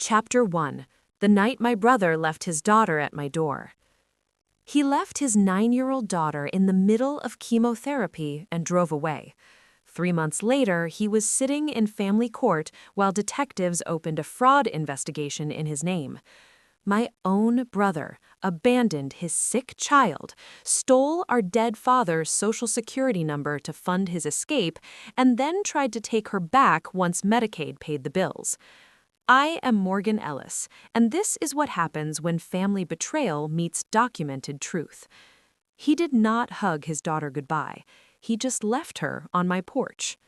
Chapter 1. The night my brother left his daughter at my door. He left his 9-year-old daughter in the middle of chemotherapy and drove away. 3 months later, he was sitting in family court while detectives opened a fraud investigation in his name. My own brother abandoned his sick child, stole our dead father's social security number to fund his escape, and then tried to take her back once Medicaid paid the bills. I am Morgan Ellis, and this is what happens when family betrayal meets documented truth. He did not hug his daughter goodbye. He just left her on my porch.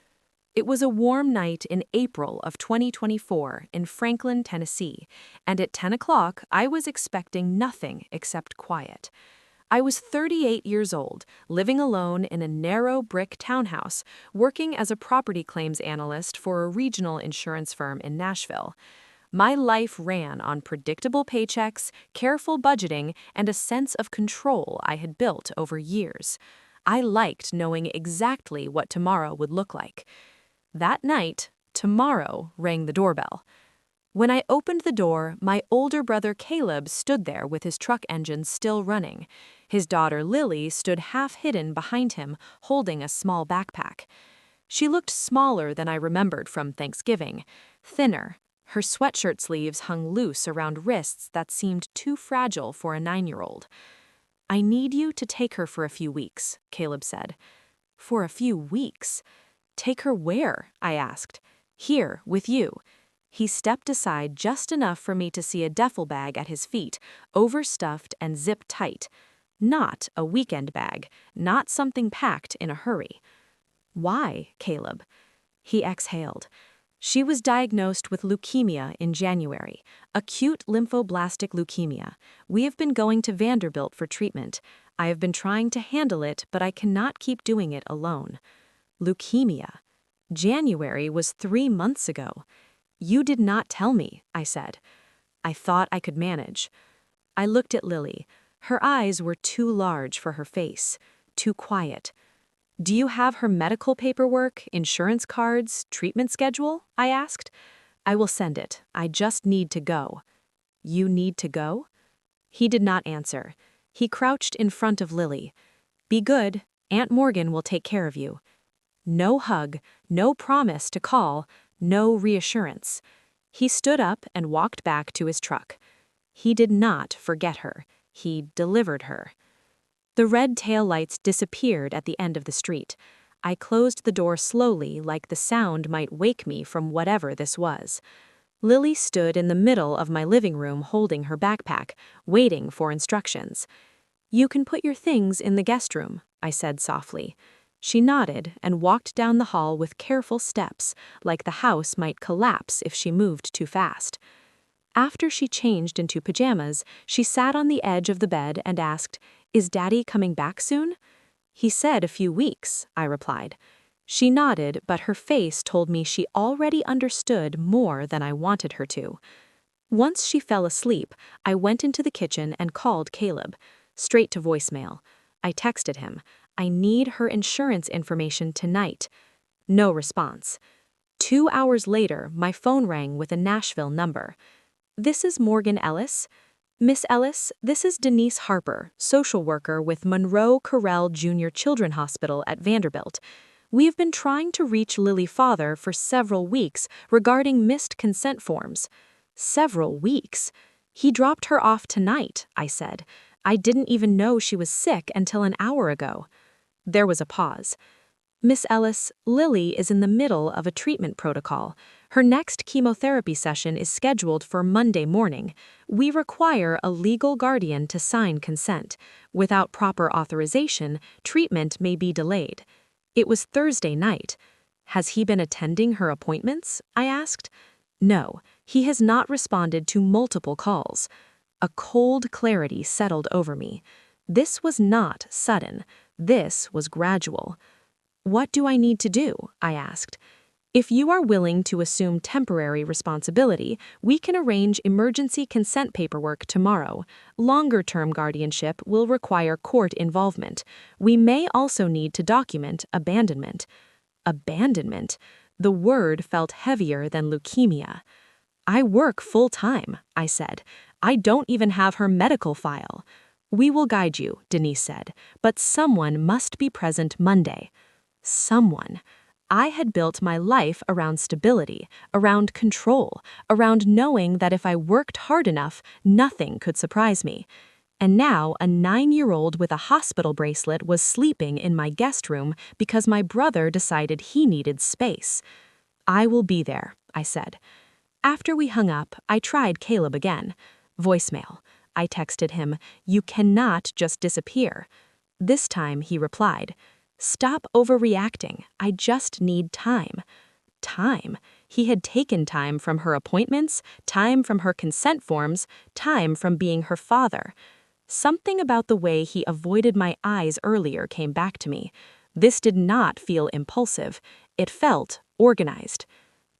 It was a warm night in April of 2024 in Franklin, Tennessee, and at 10 o'clock I was expecting nothing except quiet. I was 38 years old, living alone in a narrow brick townhouse, working as a property claims analyst for a regional insurance firm in Nashville. My life ran on predictable paychecks, careful budgeting, and a sense of control I had built over years. I liked knowing exactly what tomorrow would look like. That night, tomorrow rang the doorbell. When I opened the door, my older brother Caleb stood there with his truck engine still running. His daughter Lily stood half hidden behind him, holding a small backpack. She looked smaller than I remembered from Thanksgiving, thinner. Her sweatshirt sleeves hung loose around wrists that seemed too fragile for a 9-year-old. "I need you to take her for a few weeks," Caleb said. "For a few weeks? Take her where?" I asked. "Here, with you." He stepped aside just enough for me to see a duffel bag at his feet, overstuffed and zipped tight. Not a weekend bag, not something packed in a hurry. "Why, Caleb?" He exhaled. "She was diagnosed with leukemia in January, acute lymphoblastic leukemia. We have been going to Vanderbilt for treatment. I have been trying to handle it, but I cannot keep doing it alone." Leukemia. January was 3 months ago. "You did not tell me," I said. "I thought I could manage." I looked at Lily. Her eyes were too large for her face, too quiet. "Do you have her medical paperwork, insurance cards, treatment schedule?" I asked. "I will send it. I just need to go." "You need to go?" He did not answer. He crouched in front of Lily. "Be good. Aunt Morgan will take care of you." No hug, no promise to call, no reassurance. He stood up and walked back to his truck. He did not forget her. He delivered her. The red taillights disappeared at the end of the street. I closed the door slowly, like the sound might wake me from whatever this was. Lily stood in the middle of my living room holding her backpack, waiting for instructions. "You can put your things in the guest room," I said softly. She nodded and walked down the hall with careful steps, like the house might collapse if she moved too fast. After she changed into pajamas, she sat on the edge of the bed and asked, "Is Daddy coming back soon?" "He said a few weeks," I replied. She nodded, but her face told me she already understood more than I wanted her to. Once she fell asleep, I went into the kitchen and called Caleb. Straight to voicemail. I texted him. "I need her insurance information tonight." No response. 2 hours later, my phone rang with a Nashville number. "This is Morgan Ellis." "Miss Ellis, this is Denise Harper, social worker with Monroe Carell Jr. Children's Hospital at Vanderbilt. We have been trying to reach Lily's father for several weeks regarding missed consent forms." "Several weeks? He dropped her off tonight," I said. "I didn't even know she was sick until an hour ago." There was a pause. "Miss Ellis, Lily is in the middle of a treatment protocol. Her next chemotherapy session is scheduled for Monday morning. We require a legal guardian to sign consent. Without proper authorization, treatment may be delayed." It was Thursday night. "Has he been attending her appointments?" I asked. "No, he has not responded to multiple calls." A cold clarity settled over me. This was not sudden. This was gradual. "What do I need to do?" I asked. "If you are willing to assume temporary responsibility, we can arrange emergency consent paperwork tomorrow. Longer-term guardianship will require court involvement. We may also need to document abandonment." Abandonment? The word felt heavier than leukemia. I work full-time, I said. I don't even have her medical file. We will guide you, Denise said, but someone must be present Monday. Someone. I had built my life around stability, around control, around knowing that if I worked hard enough, nothing could surprise me. And now a 9-year-old with a hospital bracelet was sleeping in my guest room because my brother decided he needed space. I will be there, I said. After we hung up, I tried Caleb again. Voicemail. I texted him, "You cannot just disappear." This time he replied, "Stop overreacting. I just need time." Time. He had taken time from her appointments, time from her consent forms, time from being her father. Something about the way he avoided my eyes earlier came back to me. This did not feel impulsive. It felt organized.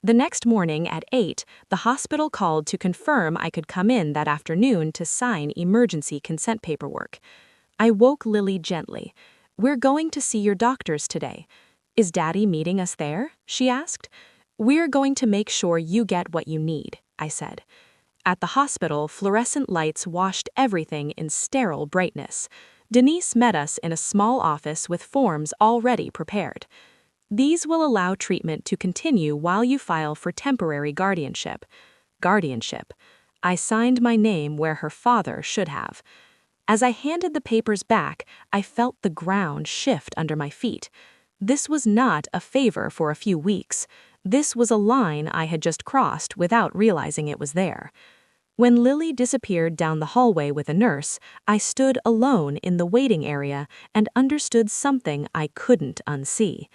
The next morning at 8, the hospital called to confirm I could come in that afternoon to sign emergency consent paperwork. I woke Lily gently. "We're going to see your doctors today." "Is Daddy meeting us there?" she asked. "We're going to make sure you get what you need," I said. At the hospital, fluorescent lights washed everything in sterile brightness. Denise met us in a small office with forms already prepared. "These will allow treatment to continue while you file for temporary guardianship." Guardianship. I signed my name where her father should have. As I handed the papers back, I felt the ground shift under my feet. This was not a favor for a few weeks. This was a line I had just crossed without realizing it was there. When Lily disappeared down the hallway with a nurse, I stood alone in the waiting area and understood something I couldn't unsee.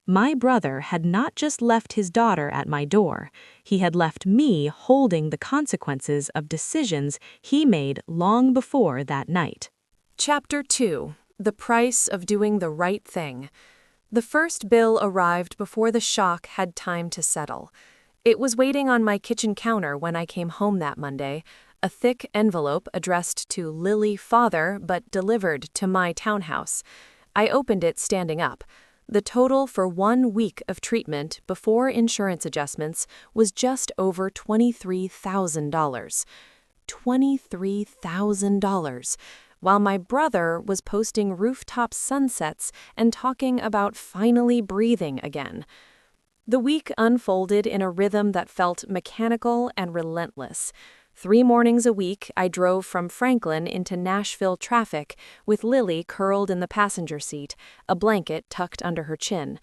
My brother had not just left his daughter at my door, he had left me holding the consequences of decisions he made long before that night. Chapter 2. The Price of Doing the Right Thing. The first bill arrived before the shock had time to settle. It was waiting on my kitchen counter when I came home that Monday, a thick envelope addressed to Lily Father but delivered to my townhouse. I opened it standing up. The total for 1 week of treatment before insurance adjustments was just over $23,000. $23,000, while my brother was posting rooftop sunsets and talking about finally breathing again. The week unfolded in a rhythm that felt mechanical and relentless. 3 mornings a week, I drove from Franklin into Nashville traffic with Lily curled in the passenger seat, a blanket tucked under her chin.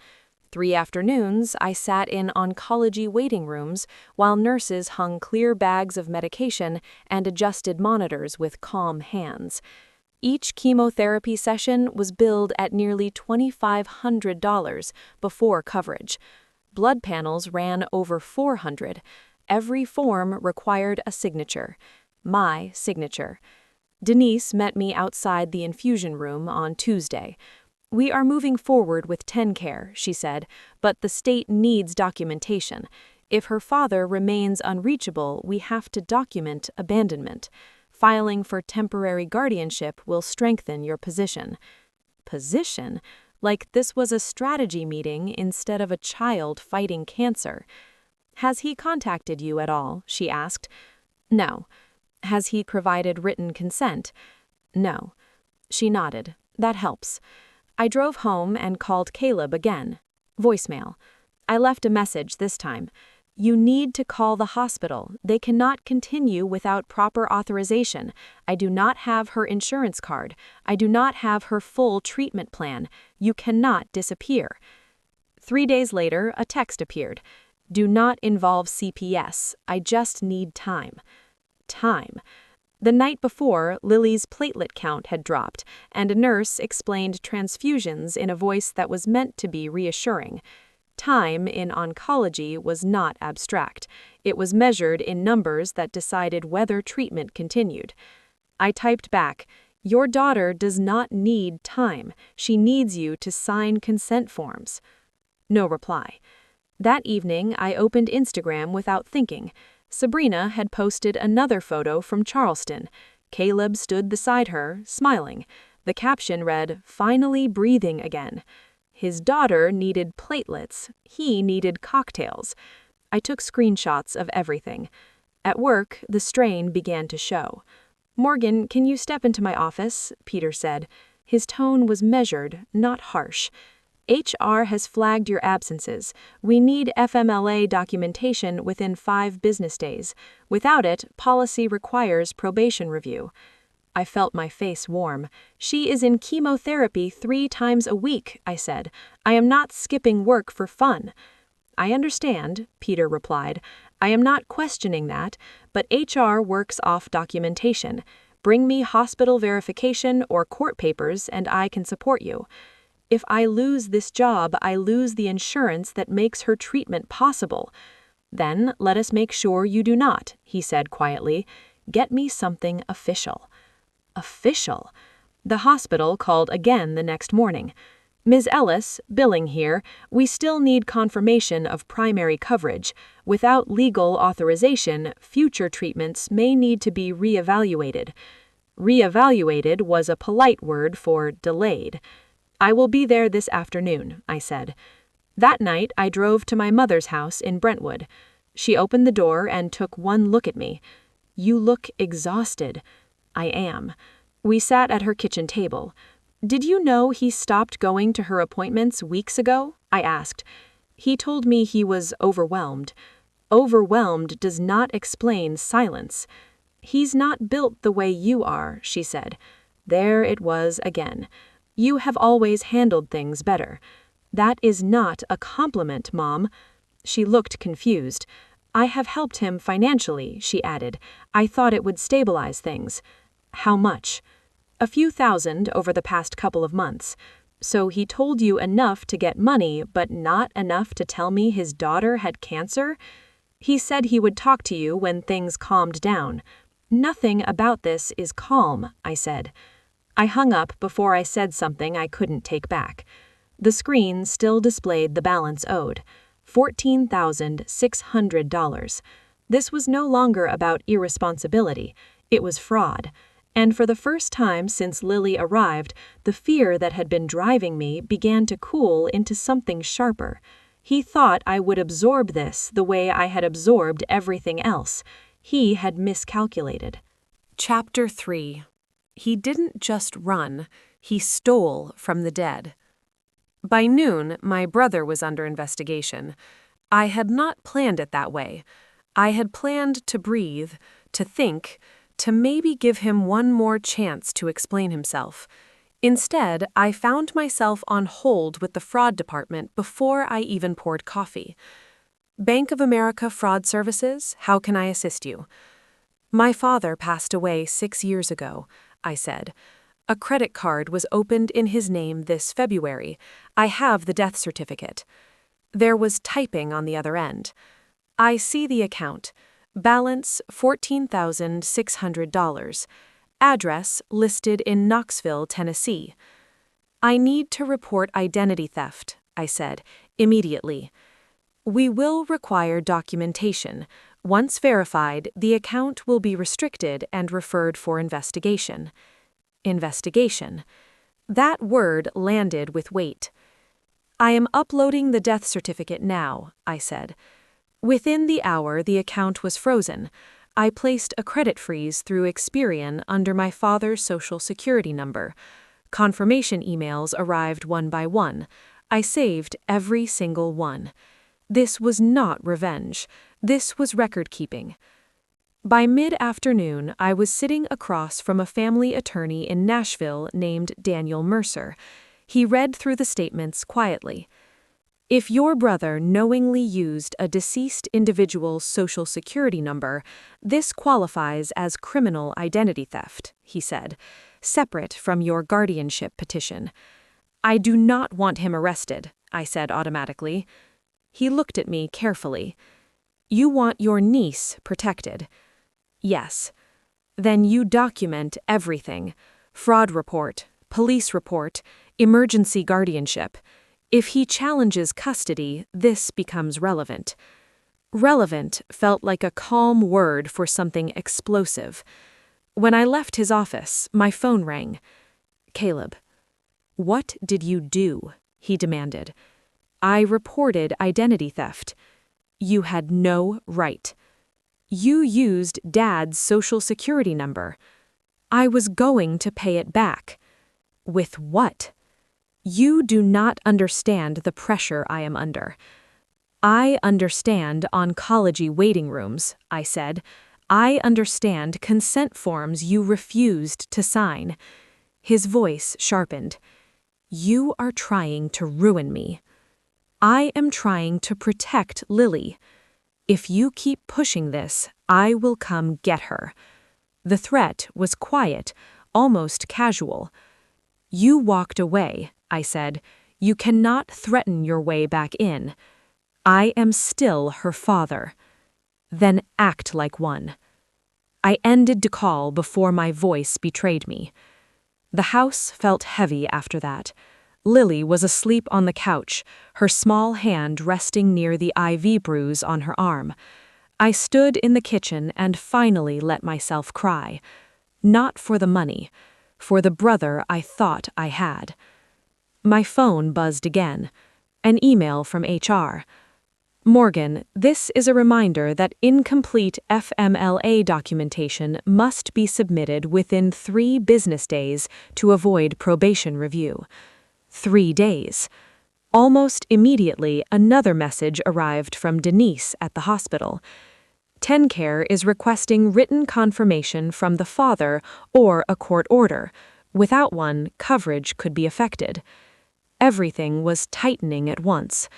3 afternoons, I sat in oncology waiting rooms while nurses hung clear bags of medication and adjusted monitors with calm hands. Each chemotherapy session was billed at nearly $2,500 before coverage. Blood panels ran over 400. Every form required a signature. My signature. Denise met me outside the infusion room on Tuesday. "We are moving forward with TennCare," she said, "but the state needs documentation. If her father remains unreachable, we have to document abandonment. Filing for temporary guardianship will strengthen your position." Position? Like this was a strategy meeting instead of a child fighting cancer. "Has he contacted you at all?" she asked. "No." "Has he provided written consent?" "No." She nodded. "That helps." I drove home and called Caleb again. Voicemail. I left a message this time. "You need to call the hospital. They cannot continue without proper authorization. I do not have her insurance card. I do not have her full treatment plan. You cannot disappear." 3 days later, a text appeared. "Do not involve CPS. I just need time." Time. The night before, Lily's platelet count had dropped, and a nurse explained transfusions in a voice that was meant to be reassuring. Time in oncology was not abstract. It was measured in numbers that decided whether treatment continued. I typed back, "Your daughter does not need time. She needs you to sign consent forms." No reply. That evening, I opened Instagram without thinking. Sabrina had posted another photo from Charleston. Caleb stood beside her, smiling. The caption read, "Finally breathing again." His daughter needed platelets. He needed cocktails. I took screenshots of everything. At work, the strain began to show. "Morgan, can you step into my office?" Peter said. His tone was measured, not harsh. "HR has flagged your absences. We need FMLA documentation within 5 business days. Without it, policy requires probation review." I felt my face warm. "She is in chemotherapy 3 times a week," I said. "I am not skipping work for fun." "I understand," Peter replied. "I am not questioning that, but HR works off documentation. Bring me hospital verification or court papers and I can support you. If I lose this job, I lose the insurance that makes her treatment possible." "Then let us make sure you do not," he said quietly. "Get me something official." Official? The hospital called again the next morning. "Ms. Ellis, billing here. We still need confirmation of primary coverage. Without legal authorization, future treatments may need to be reevaluated." Reevaluated was a polite word for delayed. "I will be there this afternoon," I said. That night, I drove to my mother's house in Brentwood. She opened the door and took one look at me. "You look exhausted." "I am." We sat at her kitchen table. "Did you know he stopped going to her appointments weeks ago?" I asked. "He told me he was overwhelmed." "Overwhelmed does not explain silence." "He's not built the way you are," she said. There it was again. "You have always handled things better." "That is not a compliment, Mom." She looked confused. "I have helped him financially," she added. "I thought it would stabilize things." "How much?" "A few thousand over the past couple of months." "So he told you enough to get money, but not enough to tell me his daughter had cancer?" "He said he would talk to you when things calmed down." "Nothing about this is calm," I said. I hung up before I said something I couldn't take back. The screen still displayed the balance owed. $14,600. This was no longer about irresponsibility. It was fraud. And for the first time since Lily arrived, the fear that had been driving me began to cool into something sharper. He thought I would absorb this the way I had absorbed everything else. He had miscalculated. Chapter 3. He didn't just run, he stole from the dead. By noon, my brother was under investigation. I had not planned it that way. I had planned to breathe, to think, to maybe give him one more chance to explain himself. Instead, I found myself on hold with the fraud department before I even poured coffee. "Bank of America Fraud Services, how can I assist you?" "My father passed away 6 years ago," I said. "A credit card was opened in his name this February. I have the death certificate." There was typing on the other end. "I see the account. Balance $14,600. Address listed in Knoxville, Tennessee." "I need to report identity theft," I said, immediately. "We will require documentation. Once verified, the account will be restricted and referred for investigation." Investigation. That word landed with weight. "I am uploading the death certificate now," I said. Within the hour, the account was frozen. I placed a credit freeze through Experian under my father's Social Security number. Confirmation emails arrived one by one. I saved every single one. This was not revenge. This was record-keeping. By mid-afternoon, I was sitting across from a family attorney in Nashville named Daniel Mercer. He read through the statements quietly. "If your brother knowingly used a deceased individual's Social Security number, this qualifies as criminal identity theft," he said, "separate from your guardianship petition." "I do not want him arrested," I said automatically. He looked at me carefully. "You want your niece protected?" "Yes." "Then you document everything. Fraud report, police report, emergency guardianship. If he challenges custody, this becomes relevant." Relevant felt like a calm word for something explosive. When I left his office, my phone rang. "Caleb." "What did you do?" he demanded. "I reported identity theft." "You had no right." You used Dad's social security number. I was going to pay it back. With what? You do not understand the pressure I am under. I understand oncology waiting rooms, I said. I understand consent forms you refused to sign. His voice sharpened. You are trying to ruin me. I am trying to protect Lily. If you keep pushing this, I will come get her. The threat was quiet, almost casual. You walked away, I said. You cannot threaten your way back in. I am still her father. Then act like one. I ended the call before my voice betrayed me. The house felt heavy after that. Lily was asleep on the couch, her small hand resting near the IV bruise on her arm. I stood in the kitchen and finally let myself cry. Not for the money, for the brother I thought I had. My phone buzzed again. An email from HR. Morgan, this is a reminder that incomplete FMLA documentation must be submitted within 3 business days to avoid probation review. 3 days. Almost immediately, another message arrived from Denise at the hospital. TenCare is requesting written confirmation from the father or a court order. Without one, coverage could be affected. Everything was tightening at once.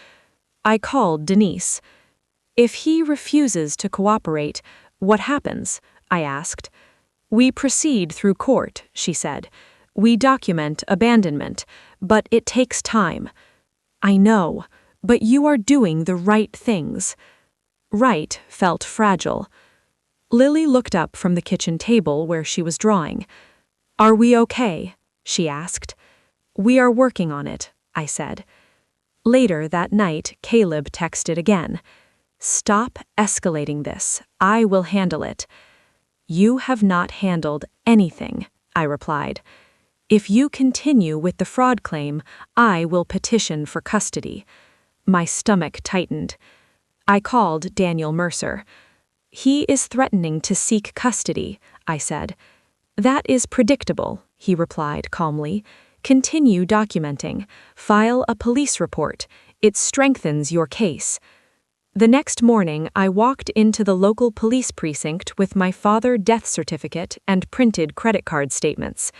I called Denise. If he refuses to cooperate, what happens? I asked. We proceed through court, she said. We document abandonment, but it takes time. I know, but you are doing the right things. Right felt fragile. Lily looked up from the kitchen table where she was drawing. Are we okay? She asked. We are working on it, I said. Later that night, Caleb texted again. Stop escalating this. I will handle it. You have not handled anything, I replied. If you continue with the fraud claim, I will petition for custody. My stomach tightened. I called Daniel Mercer. He is threatening to seek custody, I said. That is predictable, he replied calmly. Continue documenting. File a police report. It strengthens your case. The next morning, I walked into the local police precinct with my father's death certificate and printed credit card statements.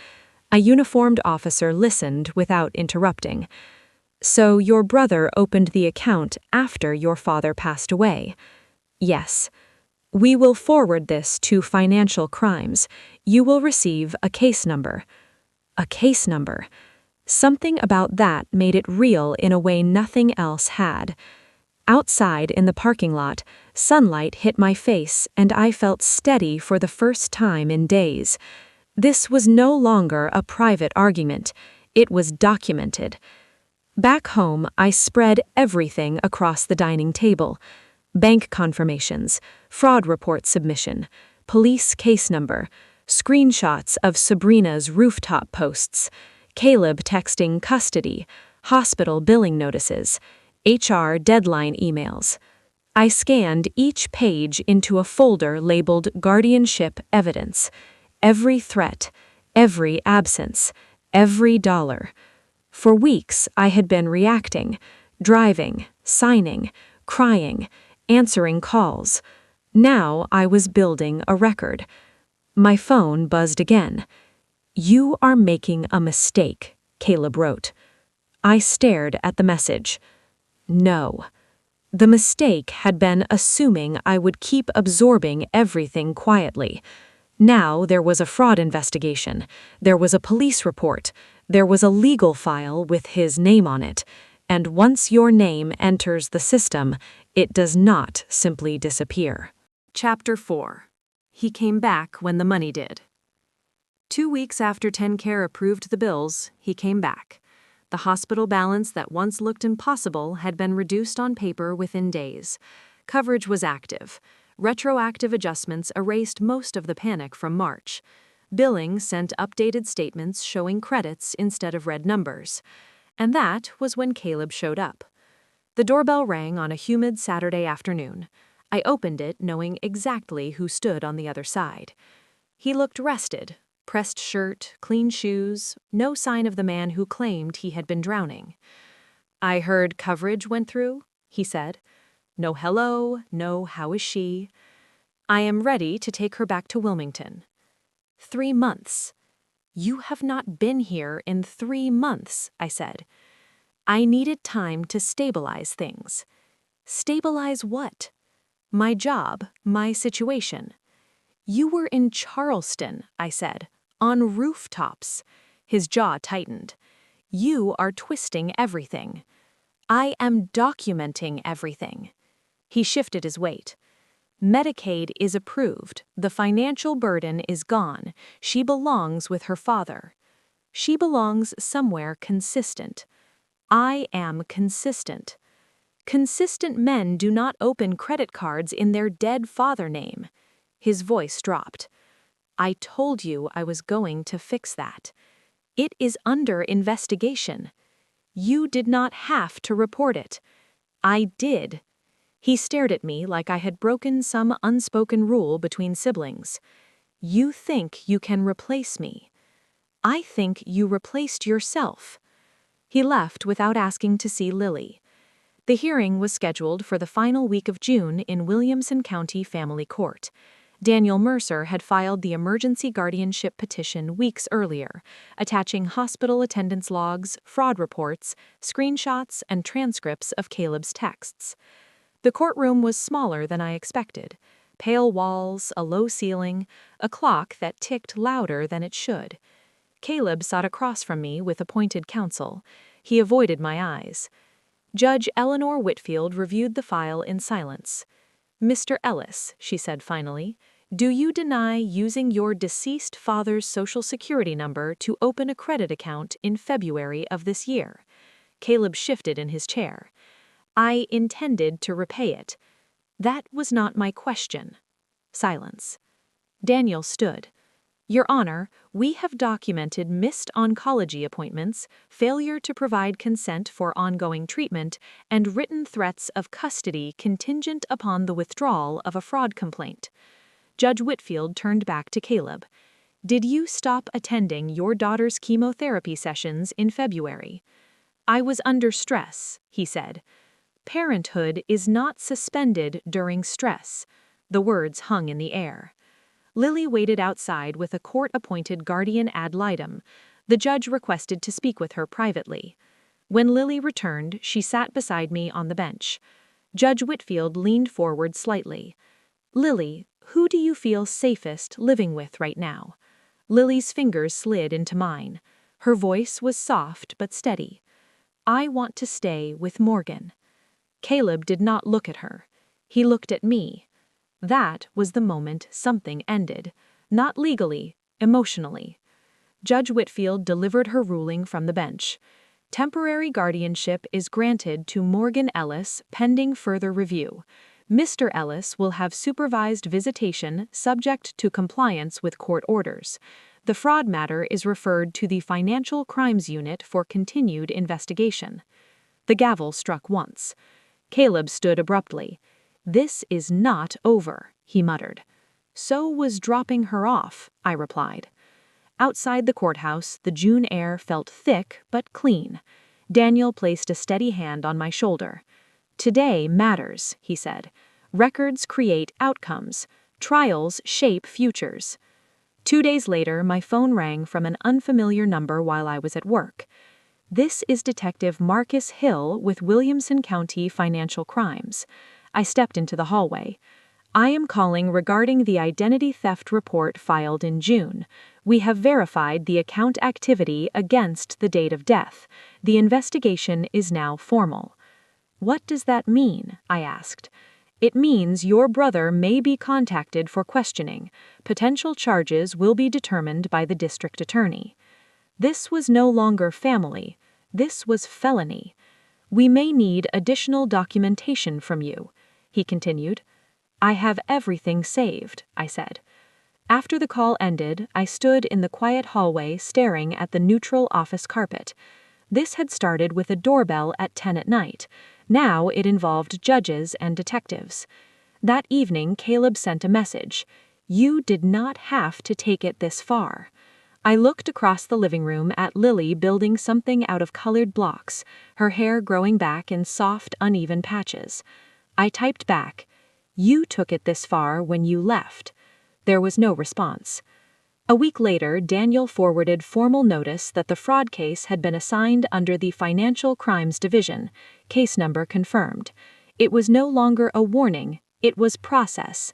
A uniformed officer listened without interrupting. So your brother opened the account after your father passed away? Yes. We will forward this to financial crimes. You will receive a case number. A case number. Something about that made it real in a way nothing else had. Outside in the parking lot, sunlight hit my face and I felt steady for the first time in days. This was no longer a private argument. It was documented. Back home, I spread everything across the dining table. Bank confirmations, fraud report submission, police case number, screenshots of Sabrina's rooftop posts, Caleb texting custody, hospital billing notices, HR deadline emails. I scanned each page into a folder labeled Guardianship Evidence. Every threat, every absence, every dollar. For weeks, I had been reacting, driving, signing, crying, answering calls. Now I was building a record. My phone buzzed again. You are making a mistake, Caleb wrote. I stared at the message. No. The mistake had been assuming I would keep absorbing everything quietly. Now there was a fraud investigation. There was a police report. There was a legal file with his name on it. And once your name enters the system, it does not simply disappear. Chapter 4. He came back when the money did. 2 weeks after TenCare approved the bills, he came back. The hospital balance that once looked impossible had been reduced on paper within days. Coverage was active. Retroactive adjustments erased most of the panic from March. Billing sent updated statements showing credits instead of red numbers. And that was when Caleb showed up. The doorbell rang on a humid Saturday afternoon. I opened it, knowing exactly who stood on the other side. He looked rested, pressed shirt, clean shoes, no sign of the man who claimed he had been drowning. "I heard coverage went through," he said. "No hello, no how is she. I am ready to take her back to Wilmington." 3 months. "You have not been here in 3 months," I said. I needed time to stabilize things. Stabilize what? My job, my situation. "You were in Charleston," I said, "on rooftops." His jaw tightened. "You are twisting everything." "I am documenting everything." He shifted his weight. "Medicaid is approved. The financial burden is gone. She belongs with her father. She belongs somewhere consistent. I am consistent. Consistent men do not open credit cards in their dead father name." His voice dropped. "I told you I was going to fix that. It is under investigation. You did not have to report it. I did." He stared at me like I had broken some unspoken rule between siblings. "You think you can replace me. I think you replaced yourself." He left without asking to see Lily. The hearing was scheduled for the final week of June in Williamson County Family Court. Daniel Mercer had filed the emergency guardianship petition weeks earlier, attaching hospital attendance logs, fraud reports, screenshots, and transcripts of Caleb's texts. The courtroom was smaller than I expected. Pale walls, a low ceiling, a clock that ticked louder than it should. Caleb sat across from me with appointed counsel. He avoided my eyes. Judge Eleanor Whitfield reviewed the file in silence. "Mr. Ellis," she said finally, "do you deny using your deceased father's Social Security number to open a credit account in February of this year?" Caleb shifted in his chair. "I intended to repay it." "That was not my question." Silence. Daniel stood. "Your Honor, we have documented missed oncology appointments, failure to provide consent for ongoing treatment, and written threats of custody contingent upon the withdrawal of a fraud complaint." Judge Whitfield turned back to Caleb. "Did you stop attending your daughter's chemotherapy sessions in February?" "I was under stress," he said. "Parenthood is not suspended during stress." The words hung in the air. Lily waited outside with a court-appointed guardian ad litem. The judge requested to speak with her privately. When Lily returned, she sat beside me on the bench. Judge Whitfield leaned forward slightly. "Lily, who do you feel safest living with right now?" Lily's fingers slid into mine. Her voice was soft but steady. "I want to stay with Morgan." Caleb did not look at her. He looked at me. That was the moment something ended. Not legally, emotionally. Judge Whitfield delivered her ruling from the bench. "Temporary guardianship is granted to Morgan Ellis pending further review. Mr. Ellis will have supervised visitation subject to compliance with court orders. The fraud matter is referred to the Financial Crimes Unit for continued investigation." The gavel struck once. Caleb stood abruptly. "This is not over," he muttered. "So was dropping her off," I replied. Outside the courthouse, the June air felt thick but clean. Daniel placed a steady hand on my shoulder. "Today matters," he said. "Records create outcomes. Trials shape futures." 2 days later, my phone rang from an unfamiliar number while I was at work. "This is Detective Marcus Hill with Williamson County Financial Crimes." I stepped into the hallway. "I am calling regarding the identity theft report filed in June. We have verified the account activity against the date of death. The investigation is now formal." "What does that mean?" I asked. "It means your brother may be contacted for questioning. Potential charges will be determined by the district attorney." This was no longer family. This was felony. "We may need additional documentation from you," he continued. "I have everything saved," I said. After the call ended, I stood in the quiet hallway staring at the neutral office carpet. This had started with a doorbell at 10 at night. Now it involved judges and detectives. That evening, Caleb sent a message. "You did not have to take it this far." I looked across the living room at Lily building something out of colored blocks, her hair growing back in soft, uneven patches. I typed back, "You took it this far when you left." There was no response. A week later, Daniel forwarded formal notice that the fraud case had been assigned under the Financial Crimes Division, case number confirmed. It was no longer a warning, it was process.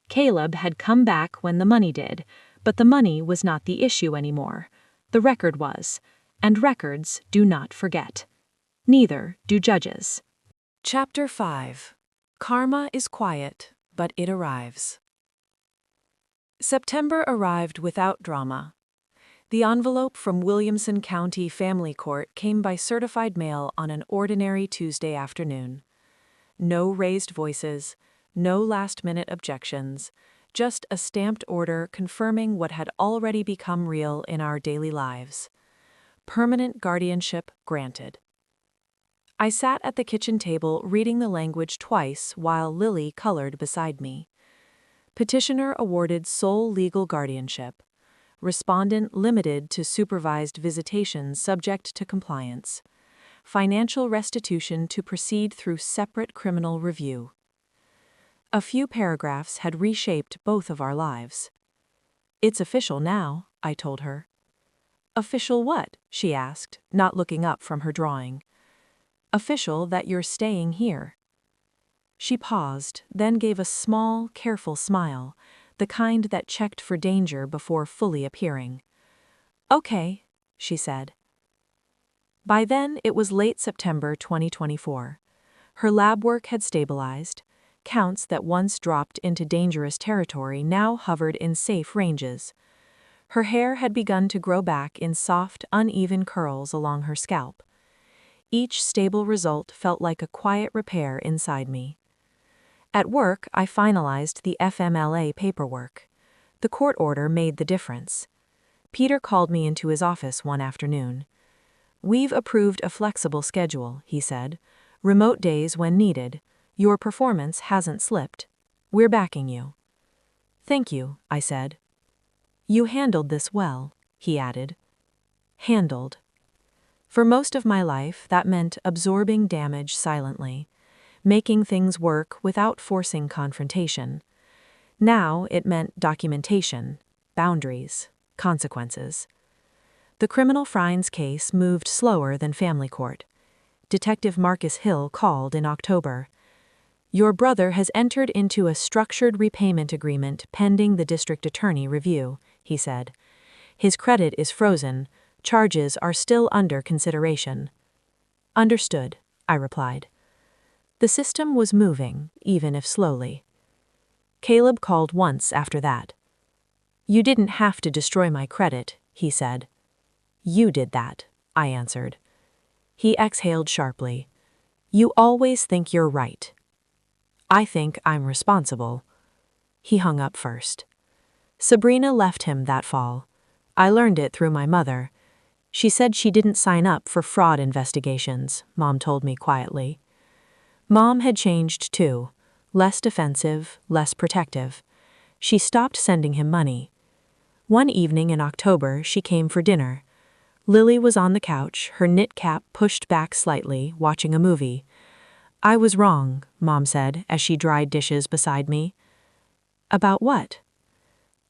Caleb had come back when the money did, but the money was not the issue anymore. The record was, and records do not forget. Neither do judges. Chapter 5. Karma is quiet, but it arrives. September arrived without drama. The envelope from Williamson County Family Court came by certified mail on an ordinary Tuesday afternoon. No raised voices, no last-minute objections, just a stamped order confirming what had already become real in our daily lives. Permanent guardianship granted. I sat at the kitchen table reading the language twice while Lily colored beside me. Petitioner awarded sole legal guardianship. Respondent limited to supervised visitations subject to compliance. Financial restitution to proceed through separate criminal review. A few paragraphs had reshaped both of our lives. "It's official now," I told her. "Official what?" she asked, not looking up from her drawing. "Official that you're staying here." She paused, then gave a small, careful smile, the kind that checked for danger before fully appearing. "Okay," she said. By then, it was late September 2024. Her lab work had stabilized. Counts that once dropped into dangerous territory now hovered in safe ranges. Her hair had begun to grow back in soft, uneven curls along her scalp. Each stable result felt like a quiet repair inside me. At work, I finalized the FMLA paperwork. The court order made the difference. Peter called me into his office one afternoon. "We've approved a flexible schedule," he said. "Remote days when needed. Your performance hasn't slipped. We're backing you." "Thank you," I said. "You handled this well," he added. Handled. For most of my life, that meant absorbing damage silently, making things work without forcing confrontation. Now it meant documentation, boundaries, consequences. The criminal Frines case moved slower than family court. Detective Marcus Hill called in October. "Your brother has entered into a structured repayment agreement pending the district attorney review," he said. "His credit is frozen. Charges are still under consideration." "Understood," I replied. The system was moving, even if slowly. Caleb called once after that. "You didn't have to destroy my credit," he said. "You did that," I answered. He exhaled sharply. "You always think you're right." "I think I'm responsible." He hung up first. Sabrina left him that fall. I learned it through my mother. She said she didn't sign up for fraud investigations, Mom told me quietly. Mom had changed too, less defensive, less protective. She stopped sending him money. One evening in October, she came for dinner. Lily was on the couch, her knit cap pushed back slightly, watching a movie. "I was wrong," Mom said as she dried dishes beside me. "About what?"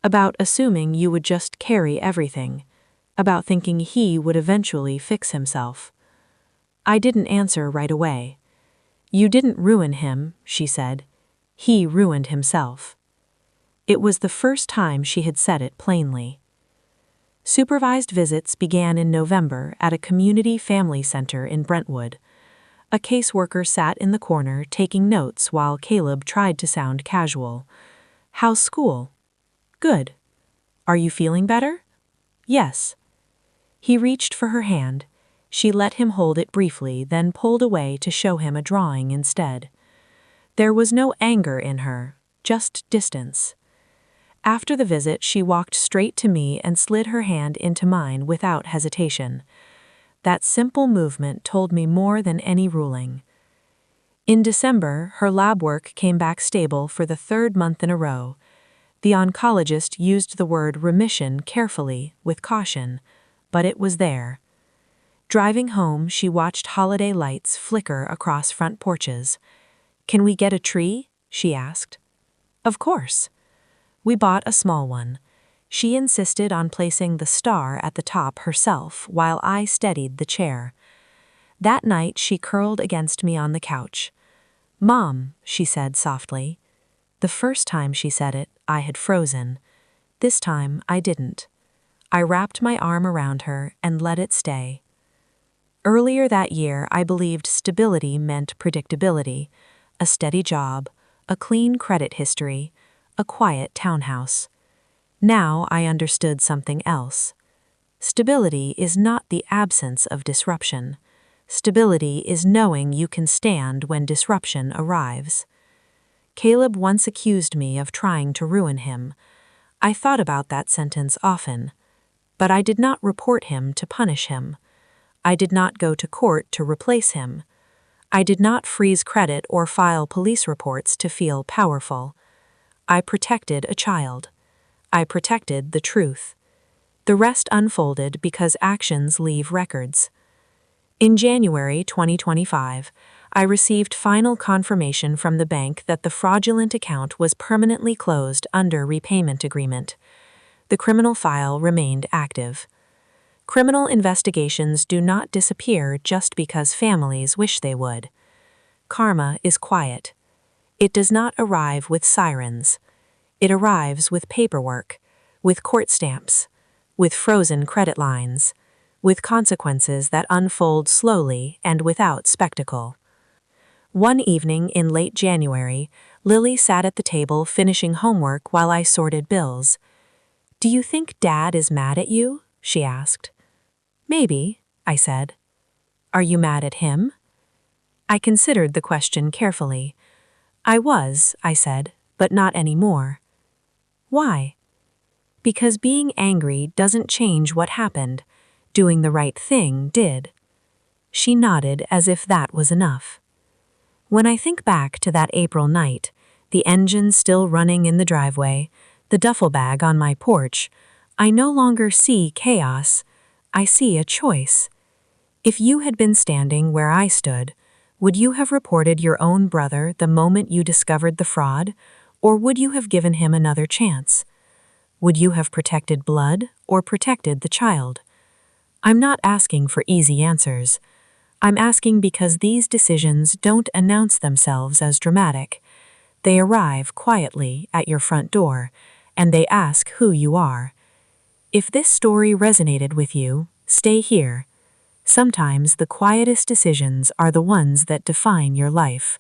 "About assuming you would just carry everything. About thinking he would eventually fix himself." I didn't answer right away. "You didn't ruin him," she said. "He ruined himself." It was the first time she had said it plainly. Supervised visits began in November at a community family center in Brentwood. A caseworker sat in the corner taking notes while Caleb tried to sound casual. "How's school?" "Good." "Are you feeling better?" "Yes." He reached for her hand. She let him hold it briefly, then pulled away to show him a drawing instead. There was no anger in her, just distance. After the visit, she walked straight to me and slid her hand into mine without hesitation. That simple movement told me more than any ruling. In December, her lab work came back stable for the third month in a row. The oncologist used the word remission carefully, with caution, but it was there. Driving home, she watched holiday lights flicker across front porches. "Can we get a tree?" she asked. Of course. We bought a small one. She insisted on placing the star at the top herself while I steadied the chair. That night, she curled against me on the couch. "Mom," she said softly. The first time she said it, I had frozen. This time, I didn't. I wrapped my arm around her and let it stay. Earlier that year, I believed stability meant predictability, a steady job, a clean credit history, a quiet townhouse. Now I understood something else. Stability is not the absence of disruption. Stability is knowing you can stand when disruption arrives. Caleb once accused me of trying to ruin him. I thought about that sentence often. But I did not report him to punish him. I did not go to court to replace him. I did not freeze credit or file police reports to feel powerful. I protected a child. I protected the truth. The rest unfolded because actions leave records. In January 2025, I received final confirmation from the bank that the fraudulent account was permanently closed under repayment agreement. The criminal file remained active. Criminal investigations do not disappear just because families wish they would. Karma is quiet. It does not arrive with sirens. It arrives with paperwork, with court stamps, with frozen credit lines, with consequences that unfold slowly and without spectacle. One evening in late January, Lily sat at the table finishing homework while I sorted bills. "Do you think Dad is mad at you?" she asked. "Maybe," I said. "Are you mad at him?" I considered the question carefully. "I was," I said, "but not anymore." "Why?" "Because being angry doesn't change what happened. Doing the right thing did." She nodded as if that was enough. When I think back to that April night, the engine still running in the driveway, the duffel bag on my porch, I no longer see chaos. I see a choice. If you had been standing where I stood, would you have reported your own brother the moment you discovered the fraud, or would you have given him another chance? Would you have protected blood or protected the child? I'm not asking for easy answers. I'm asking because these decisions don't announce themselves as dramatic. They arrive quietly at your front door, and they ask who you are. If this story resonated with you, stay here. Sometimes the quietest decisions are the ones that define your life.